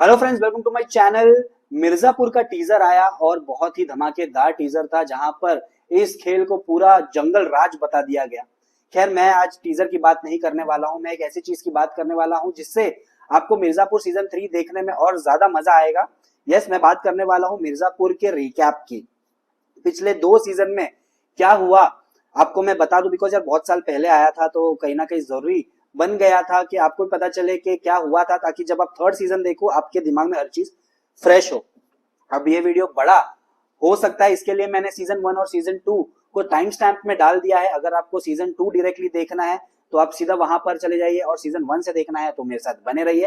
Hello friends, welcome to my channel. Mirzapur का teaser आया और बहुत ही धमाकेदार टीजर था, जहां पर इस खेल को पूरा जंगल राज बता दिया गया। खैर, मैं आज टीजर की बात नहीं करने वाला हूं, मैं एक ऐसी चीज की बात करने वाला हूं जिससे आपको मिर्जापुर सीजन 3 देखने में और ज्यादा मजा आएगा। यस, मैं बात करने वाला हूं मिर्जापुर के रिकैप की। पिछले 2 सीजन में क्या हुआ आपको मैं बता दूं, बिकॉज यार बहुत साल पहले आया था तो कहीं ना कहीं जरूरी बन गया था कि आपको भी पता चले कि क्या हुआ था, ताकि जब आप थर्ड सीजन देखो आपके दिमाग में हर चीज फ्रेश हो। अब ये वीडियो बड़ा हो सकता है, इसके लिए मैंने सीजन 1 और सीजन 2 को टाइम स्टैम्प में डाल दिया है। अगर आपको सीजन 2 डायरेक्टली देखना है तो आप सीधा वहां पर चले जाइए, और सीजन 1 से देखना है तो मेरे साथ बने रहिए।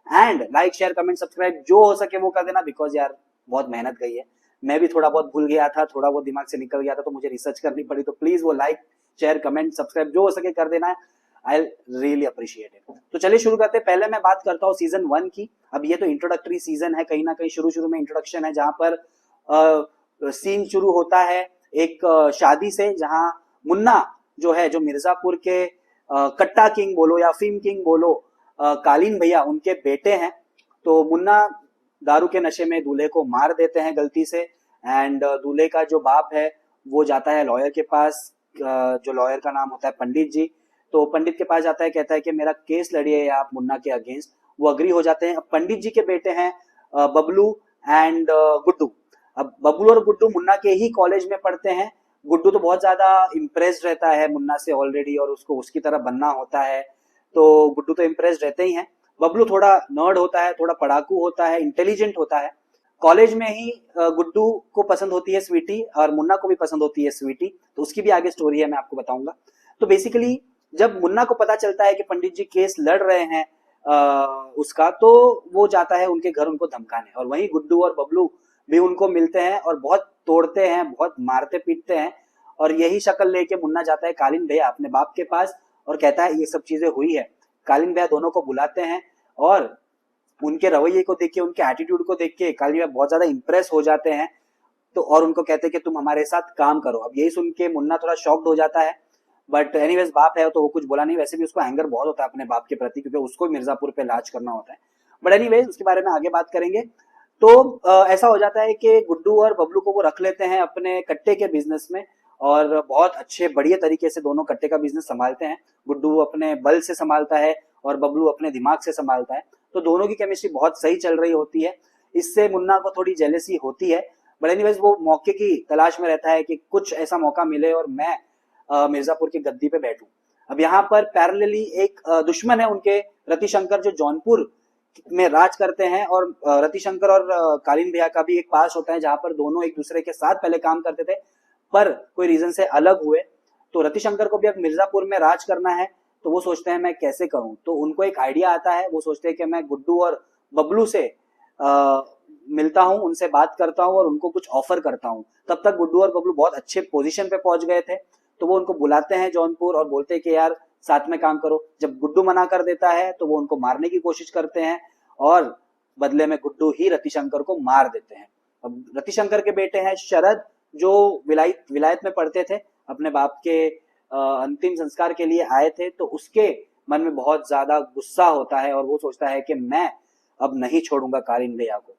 And like share comment subscribe जो हो सके वो कर देना, बिकॉज यार बहुत मेहनत गई है। मैं भी थोड़ा बहुत भूल गया था, थोड़ा बहुत दिमाग से निकल गया था, तो मुझे रिसर्च करनी पड़ी। तो प्लीज वो लाइक शेयर कमेंट सब्सक्राइब जो हो सके कर देना है। I really appreciate it. तो चलिए शुरू करते हैं। पहले मैं बात करता हूँ सीजन 1 की। अब ये तो इंट्रोडक्टरी सीजन है, कहीं ना कहीं शुरू शुरू में इंट्रोडक्शन है, जहां पर सीन शुरू होता है एक शादी से, जहां मुन्ना जो है, जो मिर्जापुर के कट्टा किंग बोलो या फिल्म किंग बोलो, कालीन भैया उनके बेटे हैं। तो मुन्ना दारू के नशे में दूल्हे को मार देते हैं गलती से। एंड दूल्हे का जो बाप है वो जाता है लॉयर के पास, जो लॉयर का नाम होता है पंडित जी। तो पंडित के पास जाता है, कहता है कि मेरा केस लड़िए आप मुन्ना के अगेंस्ट। वो अग्री हो जाते हैं। अब पंडित जी के बेटे हैं बबलू एंड गुड्डू। अब बबलू और गुड्डू मुन्ना के ही कॉलेज में पढ़ते हैं। गुड्डू तो बहुत ज्यादा इम्प्रेस्ड रहता है मुन्ना से ऑलरेडी, और उसको उसकी तरह बनना होता है। तो गुड्डू तो इम्प्रेस्ड रहते ही हैं। बबलू थोड़ा नर्ड होता है, थोड़ा पढ़ाकू होता है, इंटेलिजेंट होता है। कॉलेज में ही गुड्डू को पसंद होती है स्वीटी, और मुन्ना को भी पसंद होती है स्वीटी। तो उसकी भी आगे स्टोरी है, मैं आपको बताऊंगा। तो बेसिकली जब मुन्ना को पता चलता है कि पंडित जी केस लड़ रहे हैं उसका, तो वो जाता है उनके घर उनको धमकाने, और वहीं गुड्डू और बबलू भी उनको मिलते हैं और बहुत तोड़ते हैं, बहुत मारते पीटते हैं। और यही शक्ल लेके मुन्ना जाता है कालीन भैया अपने बाप के पास और कहता है ये सब चीजें हुई है। कालीन भैया दोनों को बुलाते हैं, और उनके रवैये को देख के, उनके एटीट्यूड को देख के कालीन भैया बहुत ज्यादा इंप्रेस हो जाते हैं। तो और उनको कहते हैं कि तुम हमारे साथ काम करो। अब यही सुन के मुन्ना थोड़ा शॉक्ड हो जाता है, बट एनीवेज बाप है तो वो कुछ बोला नहीं। वैसे भी उसको एंगर बहुत होता है अपने बाप के प्रति, क्योंकि उसको मिर्जापुर पे लाज करना होता है। बट एनीवेज उसके बारे में आगे बात करेंगे। तो ऐसा हो जाता है कि गुड्डू और बबलू को वो रख लेते हैं अपने कट्टे के बिजनेस में, और बहुत अच्छे बढ़िया तरीके से दोनों कट्टे का बिजनेस संभालते हैं। गुड्डू अपने बल से संभालता है और बबलू अपने दिमाग से संभालता है। तो दोनों की केमिस्ट्री बहुत सही चल रही होती है। इससे मुन्ना को थोड़ी जेलेसी होती है, बट एनीवेज वो मौके की तलाश में रहता है कि कुछ ऐसा मौका मिले और मैं मिर्जापुर की गद्दी पे बैठूं। अब यहाँ पर पैरेलली एक दुश्मन है उनके, रतिशंकर, जो जौनपुर में राज करते हैं। और रतिशंकर और कालीन भैया का भी एक पास होता है, जहां पर दोनों एक दूसरे के साथ पहले काम करते थे, पर कोई रीजन से अलग हुए। तो रतिशंकर को भी अब मिर्जापुर में राज करना है, तो वो सोचते हैं मैं कैसे करूं। तो उनको एक आइडिया आता है, वो सोचते हैं कि मैं गुड्डू और बबलू से मिलता हूं, उनसे बात करता हूं और उनको कुछ ऑफर करता हूं। तब तक गुड्डू और बबलू बहुत अच्छे पोजीशन पे पहुंच गए थे। तो वो उनको बुलाते हैं जौनपुर और बोलते हैं कि यार साथ में काम करो। जब गुड्डू मना कर देता है तो वो उनको मारने की कोशिश करते हैं, और बदले में गुड्डू ही रतिशंकर को मार देते हैं। अब रतिशंकर के बेटे हैं शरद, जो विलायत में पढ़ते थे, अपने बाप के अंतिम संस्कार के लिए आए थे। तो उसके मन में बहुत ज्यादा गुस्सा होता है, और वो सोचता है कि मैं अब नहीं छोड़ूंगा कालीन भैया को।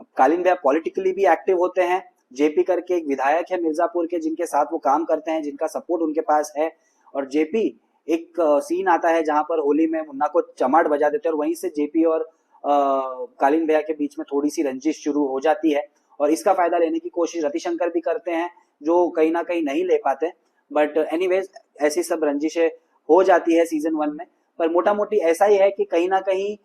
अब कालीन भैया पॉलिटिकली भी एक्टिव होते हैं। जेपी करके एक विधायक है मिर्जापुर के, जिनके साथ वो काम करते हैं, जिनका सपोर्ट उनके पास है। और जेपी, एक सीन आता है जहां पर होली में मुन्ना को चमाट बजा देते हैं, और वहीं से जेपी और कालीन भैया के बीच में थोड़ी सी रंजिश शुरू हो जाती है। और इसका फायदा लेने की कोशिश रतिशंकर भी करते हैं, जो कहीं ना कहीं नहीं ले पाते। बट एनीवेज ऐसी सब रंजिशें हो जाती है सीजन 1 में। पर मोटा मोटी ऐसा ही है कि कहीं ना कहीं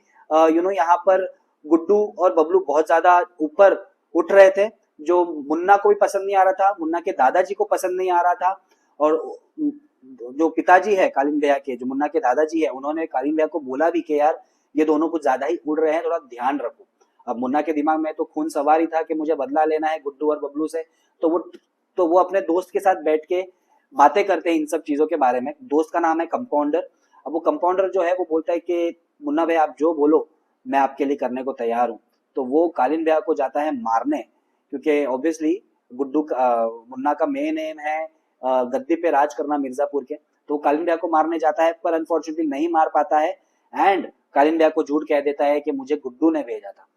यहाँ पर गुड्डू और बबलू बहुत ज्यादा ऊपर उठ रहे थे, जो मुन्ना को भी पसंद नहीं आ रहा था, मुन्ना के दादाजी को पसंद नहीं आ रहा था। और जो पिताजी है कालीन भैया के, जो मुन्ना के दादाजी है, उन्होंने कालीन भैया को बोला भी कि यार ये दोनों कुछ ज्यादा ही उड़ रहे हैं, थोड़ा ध्यान रखो। अब मुन्ना के दिमाग में तो खून सवार ही था कि मुझे बदला लेना है गुड्डू और बबलू से। तो वो अपने दोस्त के साथ बैठ के बातें करते हैं इन सब चीजों के बारे में। दोस्त का नाम है कंपाउंडर। अब वो कंपाउंडर जो है वो बोलता है कि मुन्ना भाई आप जो बोलो मैं आपके लिए करने को तैयार हूँ। तो वो कालीन भैया को जाता है मारने, क्योंकि ऑब्वियसली मुन्ना का मेन एम है गद्दी पे राज करना मिर्जापुर के। तो कालीन भैया को मारने जाता है, पर अनफॉर्चुनेटली नहीं मार पाता है। एंड कालीन भैया को झूठ कह देता है कि मुझे गुड्डू ने भेजा था।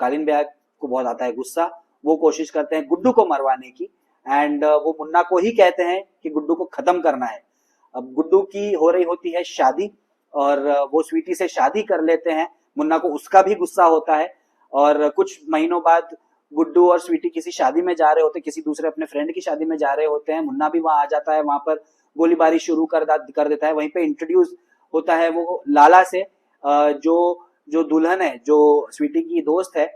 कालीन भैया को बहुत आता है गुस्सा, वो कोशिश करते हैं गुड्डू को मरवाने की, एंड वो मुन्ना को ही कहते हैं कि गुड्डू को खत्म करना है। अब गुड्डू की हो रही होती है शादी, और वो स्वीटी से शादी कर लेते हैं। मुन्ना को उसका भी गुस्सा होता है, और कुछ महीनों बाद गुड्डू और स्वीटी किसी शादी में जा रहे होते हैं, किसी दूसरे अपने फ्रेंड की शादी में जा रहे होते हैं। मुन्ना भी वहां आ जाता है, वहां पर गोलीबारी शुरू कर देता है। वहीं पे इंट्रोड्यूस होता है वो लाला से, जो जो दुल्हन है, जो स्वीटी की दोस्त है,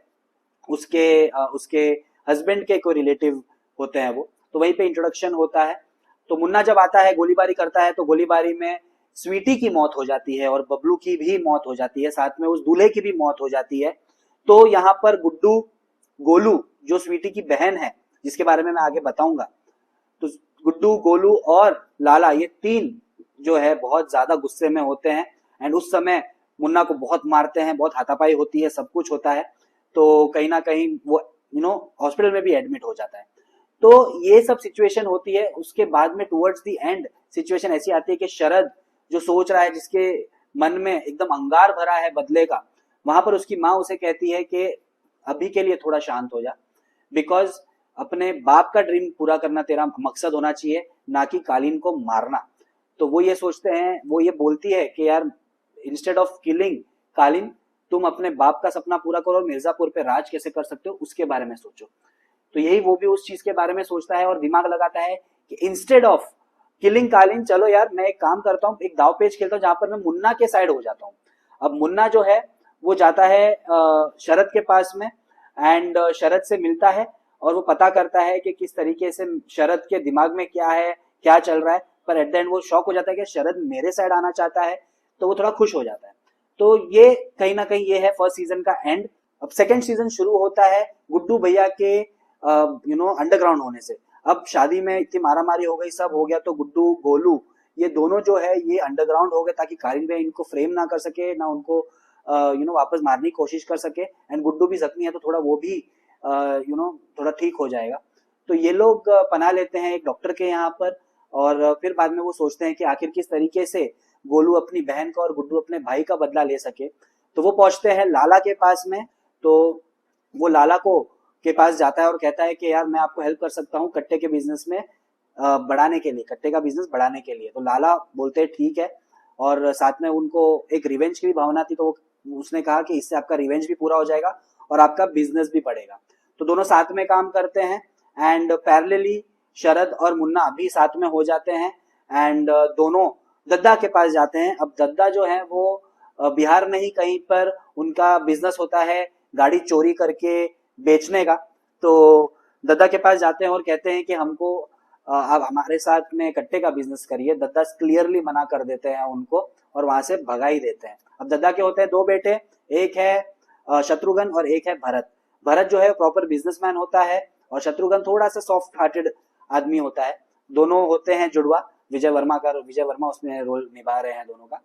उसके हस्बैंड के कोई रिलेटिव होते हैं वो। तो वहीं पे इंट्रोडक्शन होता है। तो मुन्ना जब आता है, गोलीबारी करता है, तो गोलीबारी में स्वीटी की मौत हो जाती है और बबलू की भी मौत हो जाती है, साथ में उस दूल्हे की भी मौत हो जाती है। तो यहाँ पर गुड्डू, गोलू जो स्वीटी की बहन है, जिसके बारे में मैं आगे बताऊंगा, तो गुड्डू, गोलू और लाला, ये तीन जो है बहुत ज्यादा गुस्से में होते हैं। एंड उस समय मुन्ना को बहुत मारते हैं, बहुत हाथापाई होती है, सब कुछ होता है। तो कहीं ना कहीं वो हॉस्पिटल में भी एडमिट हो जाता है। तो ये सब सिचुएशन होती है। उसके बाद में टुवर्ड्स द एंड सिचुएशन ऐसी आती है कि शरद जो सोच रहा है, जिसके मन में एकदम अंगार भरा है बदले का, वहां पर उसकी माँ उसे कहती है कि अभी के लिए थोड़ा शांत हो जा, बिकॉज अपने बाप का ड्रीम पूरा करना तेरा मकसद होना चाहिए, ना कि कालीन को मारना। तो वो ये सोचते हैं, वो ये बोलती है कि यार इंस्टेड ऑफ किलिंग कालीन, तुम अपने बाप का सपना पूरा करो और मिर्जापुर पे राज कैसे कर सकते हो उसके बारे में सोचो। तो यही वो भी उस चीज के बारे में सोचता है और दिमाग लगाता है कि इंस्टेड ऑफ किलिंग कालीन, चलो यार मैं एक काम करता हूँ, एक दाव पेच खेलता हूँ जहां पर मैं मुन्ना के साइड हो जाता हूँ। अब मुन्ना जो है वो जाता है शरद के पास में, एंड शरद से मिलता है और वो पता करता है कि किस तरीके से शरद के दिमाग में क्या है, क्या चल रहा है। पर एट द एंड वो शॉक हो जाता है कि शरद मेरे साइड आना चाहता है, तो वो थोड़ा खुश हो जाता है। तो ये कहीं ना कहीं ये है फर्स्ट सीजन का एंड। अब सेकंड सीजन शुरू होता है गुड्डू भैया के अंडरग्राउंड होने से। अब शादी में इतनी मारामारी हो गई, सब हो गया, तो गुड्डू, गोलू, ये दोनों जो है ये अंडरग्राउंड हो गए ताकि कालीन भैया इनको फ्रेम ना कर सके, ना उनको वापस मारने की कोशिश कर सके। एंड गुड्डू भी जख्मी है तो थोड़ा वो भी थोड़ा ठीक हो जाएगा। तो ये लोग पनाह लेते हैं एक डॉक्टर के यहाँ पर, और फिर बाद में वो सोचते हैं कि आखिर किस तरीके से गोलू अपनी बहन का और गुड्डू अपने भाई का बदला ले सके। तो वो पहुंचते हैं लाला के पास में। तो वो लाला को के पास जाता है और कहता है कि यार मैं आपको हेल्प कर सकता हूँ कट्टे के बिजनेस में बढ़ाने के लिए, कट्टे का बिजनेस बढ़ाने के लिए। तो लाला बोलते हैं ठीक है, और साथ में उनको एक रिवेंज की भी भावना थी, तो उसने कहा कि इससे आपका रिवेंज भी पूरा हो जाएगा और आपका बिजनेस भी बढ़ेगा। तो दोनों साथ में काम करते हैं, एंड पैरेलली शरद और मुन्ना भी साथ में हो जाते हैं, एंड दोनों दद्दा के पास जाते हैं। अब दद्दा जो है वो बिहार में ही कहीं पर उनका बिजनेस होता है गाड़ी चोरी करके बेचने का। तो दद्दा के पास जाते हैं और कहते हैं कि हमको आप हमारे साथ में कट्टे का बिजनेस करिए। दद्दा क्लियरली मना कर देते हैं उनको और वहां से भगा ही देते हैं। अब दद्दा के होते हैं दो बेटे, एक है शत्रुघ्न और एक है भरत। भरत जो है प्रॉपर बिजनेसमैन होता है और शत्रुघ्न थोड़ा सा सॉफ्ट हार्टेड आदमी होता है। दोनों होते हैं जुड़वा, विजय वर्मा उसमें रोल निभा रहे हैं दोनों का।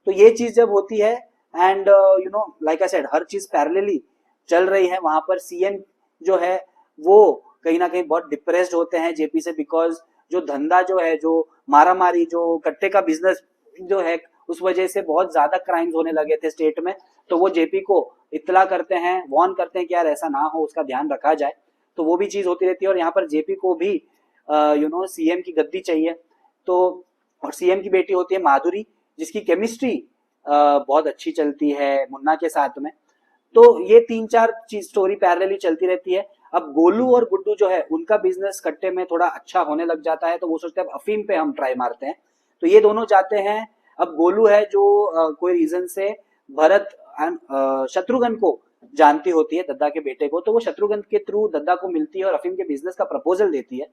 तो ये चीज जब होती है, एंड लाइक आई सेड, हर चीज पैरेलली चल रही है। वहां पर सीएम जो है वो कहीं ना कहीं बहुत डिप्रेस्ड होते हैं जेपी से, बिकॉज जो धंधा जो है, जो मारामारी, जो कट्टे का बिजनेस जो है, उस वजह से बहुत ज्यादा क्राइम्स होने लगे थे स्टेट में। तो वो जेपी को इत्तला करते हैं, वार्न करते हैं कि यार ऐसा ना हो, उसका ध्यान रखा जाए। तो वो भी चीज होती रहती है। और यहाँ पर जेपी को भी सीएम की गद्दी चाहिए। तो और सीएम की बेटी होती है माधुरी, जिसकी केमिस्ट्री बहुत अच्छी चलती है मुन्ना के साथ में। तो ये तीन चार चीज स्टोरी पैरेलली चलती रहती है। अब गोलू और गुड्डू जो है उनका बिजनेस कट्टे में थोड़ा अच्छा होने लग जाता है, तो वो सोचते हैं अब अफीम पे हम ट्राई मारते हैं। तो ये दोनों जाते हैं। अब गोलू है जो कोई रीजन से भरत शत्रुघ्न को जानती होती है, दद्दा के बेटे को। तो वो शत्रुघ्न के थ्रू दद्दा को मिलती है और अफीम के बिजनेस का प्रपोजल देती है,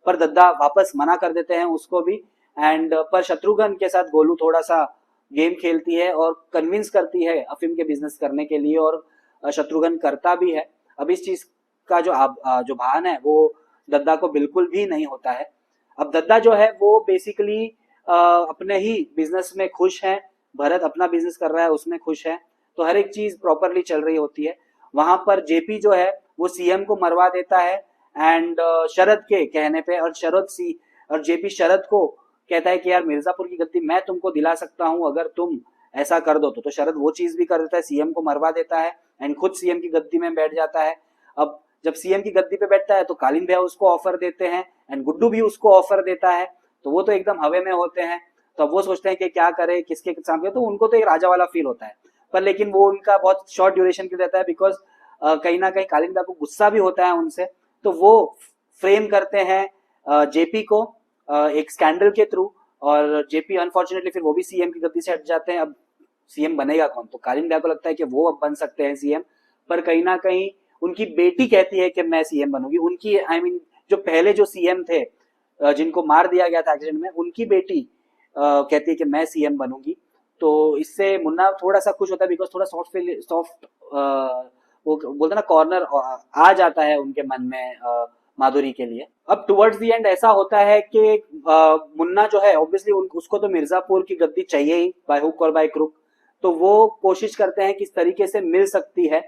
पर दद्दा वापस मना कर देते हैं उसको भी। एंड पर शत्रुघ्न के साथ गोलू थोड़ा सा गेम खेलती है और कन्विंस करती है अफीम के बिजनेस करने के लिए, और शत्रुघ्न करता भी है। अब इस चीज का जो भान है वो दद्दा को बिल्कुल भी नहीं होता है। अब दद्दा जो है वो बेसिकली अपने ही बिजनेस में खुश है, भरत अपना बिजनेस कर रहा है उसमें खुश है, तो हर एक चीज प्रॉपरली चल रही होती है। वहां पर जेपी जो है वो सीएम को मरवा देता है, एंड शरद के कहने पे, और जेपी शरद को कहता है कि यार मिर्जापुर की गद्दी मैं तुमको दिला सकता हूं अगर तुम ऐसा कर दो तो शरद वो चीज भी कर देता है, सीएम को मरवा देता है एंड खुद सीएम की गद्दी में बैठ जाता है। अब जब सीएम की गद्दी पे बैठता है तो कालीन भैया उसको ऑफर देते हैं एंड गुड्डू भी उसको ऑफर देता है, तो वो तो एकदम हवे में होते हैं। तो अब वो सोचते हैं कि क्या करे, किसके सामने, तो उनको तो एक राजा वाला फील होता है। पर लेकिन वो उनका बहुत शॉर्ट ड्यूरेशन के लिए रहता है, बिकॉज कहीं ना कहीं कालीन भैया को गुस्सा भी होता है उनसे। तो वो फ्रेम करते हैं जेपी को एक स्कैंडल के थ्रू, और जेपी अनफॉर्चुनेटली फिर वो भी सीएम की गद्दी से हट जाते हैं। अब सीएम बनेगा कौन, तो कालीन भैया को लगता है कि वो अब बन सकते हैं सीएम, पर कहीं ना कहीं उनकी बेटी कहती है कि मैं सीएम बनूंगी। उनकी जो पहले जो सीएम थे जिनको मार दिया गया था एक्सीडेंट में, उनकी बेटी कहती है कि मैं सीएम बनूंगी। तो इससे मुन्ना थोड़ा सा खुश होता है, बिकॉज थोड़ा सॉफ्ट वो बोलते ना कॉर्नर आ जाता है उनके मन में माधुरी के लिए। अब टुवर्ड्स द एंड ऐसा होता है कि मुन्ना जो है ऑब्वियसली उसको तो मिर्जापुर की गद्दी चाहिए ही, बाय हुक और बाय क्रुक। तो वो कोशिश करते हैं किस तरीके से मिल सकती है।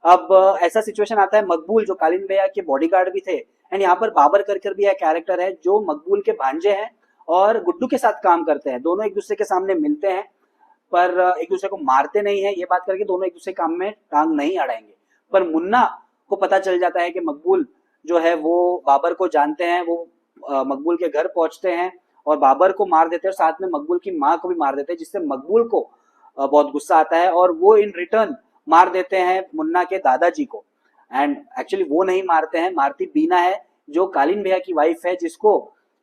अब ऐसा सिचुएशन आता है, मकबूल जो कालीन भैया के बॉडीगार्ड भी थे, एंड यहाँ पर बाबर करकर भी एक कैरेक्टर है जो मकबूल के भांजे हैं और गुड्डू के साथ काम करते हैं। दोनों एक दूसरे के सामने मिलते हैं पर एक दूसरे को मारते नहीं है, ये बात करके दोनों एक दूसरे काम में टांग नहीं अड़ाएंगे। पर मुन्ना को पता चल जाता है कि मकबूल जो है वो बाबर को जानते हैं। वो मकबूल के घर पहुंचते हैं और बाबर को मार देते हैं, और साथ में मकबूल की माँ को भी मार देते हैं, जिससे मकबूल को बहुत गुस्सा आता है और वो इन रिटर्न मार देते हैं मुन्ना के दादाजी को। एंड एक्चुअली वो नहीं मारते हैं, मारती बीना है जो कालीन भैया की वाइफ है, जिसको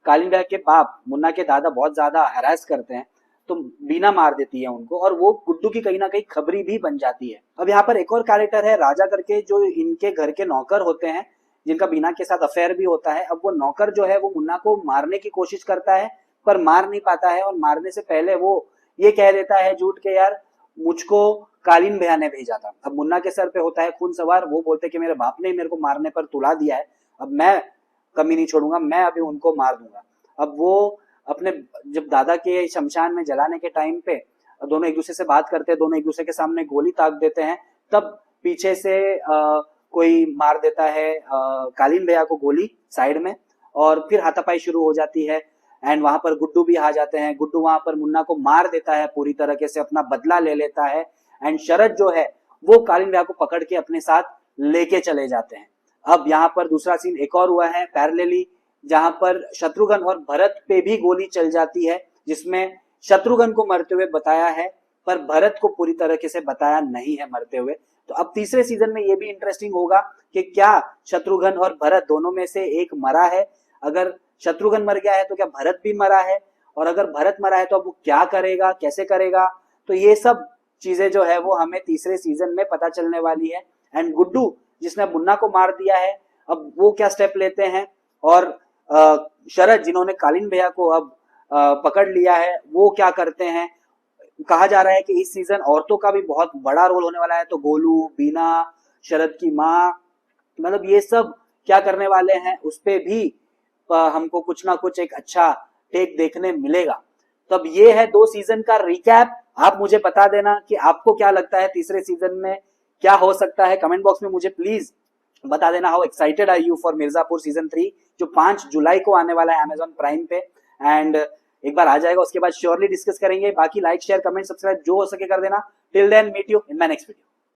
कालीन भैया के बाप मुन्ना के दादा बहुत ज्यादा हैरास करते हैं। तो बीना मार देती है उनको, और वो गुड्डू की कहीं ना कहीं खबरी भी बन जाती है। अब यहाँ पर एक और कैरेक्टर है राजा करके, जो इनके घर के नौकर होते हैं, जिनका बीना के साथ अफेयर भी होता है। अब वो नौकर जो है वो मुन्ना को मारने की कोशिश करता है पर मार नहीं पाता है, और मारने से पहले वो ये कह देता है झूठ के यार मुझको कालीन भैया ने भेजा था। अब मुन्ना के सर पे होता है खून सवार, वो बोलते कि मेरे बाप ने मेरे को मारने पर तुला दिया है, अब मैं कमी नहीं छोड़ूंगा, मैं अभी उनको मार दूंगा। अब वो अपने जब दादा के शमशान में जलाने के टाइम पे दोनों एक दूसरे से बात करते हैं, दोनों एक दूसरे के सामने गोली ताक देते हैं, तब पीछे से कोई मार देता है कालीन भैया को गोली साइड में, और फिर हाथापाई शुरू हो जाती है। एंड वहां पर गुड्डू भी आ जाते हैं। गुड्डू वहां पर मुन्ना को मार देता है, पूरी तरीके से अपना बदला ले लेता है। एंड शरद जो है वो कालीन भैया को पकड़ के अपने साथ लेके चले जाते हैं। अब यहाँ पर दूसरा सीन एक और हुआ है पैरेलली, जहां पर शत्रुघ्न और भरत पे भी गोली चल जाती है, जिसमें शत्रुघ्न को मरते हुए बताया है पर भरत को पूरी तरीके से बताया नहीं है मरते हुए। तो अब तीसरे सीजन में ये भी इंटरेस्टिंग होगा कि क्या शत्रुघ्न और भरत दोनों में से एक मरा है। अगर शत्रुघ्न मर गया है तो क्या भरत भी मरा है, और अगर भरत मरा है तो अब वो क्या करेगा, कैसे करेगा। तो ये सब चीजें जो है वो हमें तीसरे सीजन में पता चलने वाली है। एंड गुड्डू जिसने मुन्ना को मार दिया है, अब वो क्या स्टेप लेते हैं, और शरद जिन्होंने कालीन भैया को अब पकड़ लिया है वो क्या करते हैं। कहा जा रहा है कि इस सीजन औरतों का भी बहुत बड़ा रोल होने वाला है, तो गोलू, बीना, शरद की माँ, मतलब ये सब क्या करने वाले हैं उस पे भी हमको कुछ ना कुछ एक अच्छा टेक देखने मिलेगा। तब ये है 2 सीजन का रिकैप। आप मुझे बता देना कि आपको क्या लगता है तीसरे सीजन में क्या हो सकता है। कमेंट बॉक्स में मुझे प्लीज बता देना how excited are you for Mirzapur season 3, जो 5 जुलाई को आने वाला है अमेजॉन प्राइम पे। एंड एक बार आ जाएगा, उसके बाद श्योरली डिस्कस करेंगे। बाकी लाइक, शेयर, कमेंट, सब्सक्राइब जो हो सके कर देना। Till then meet you in my next video.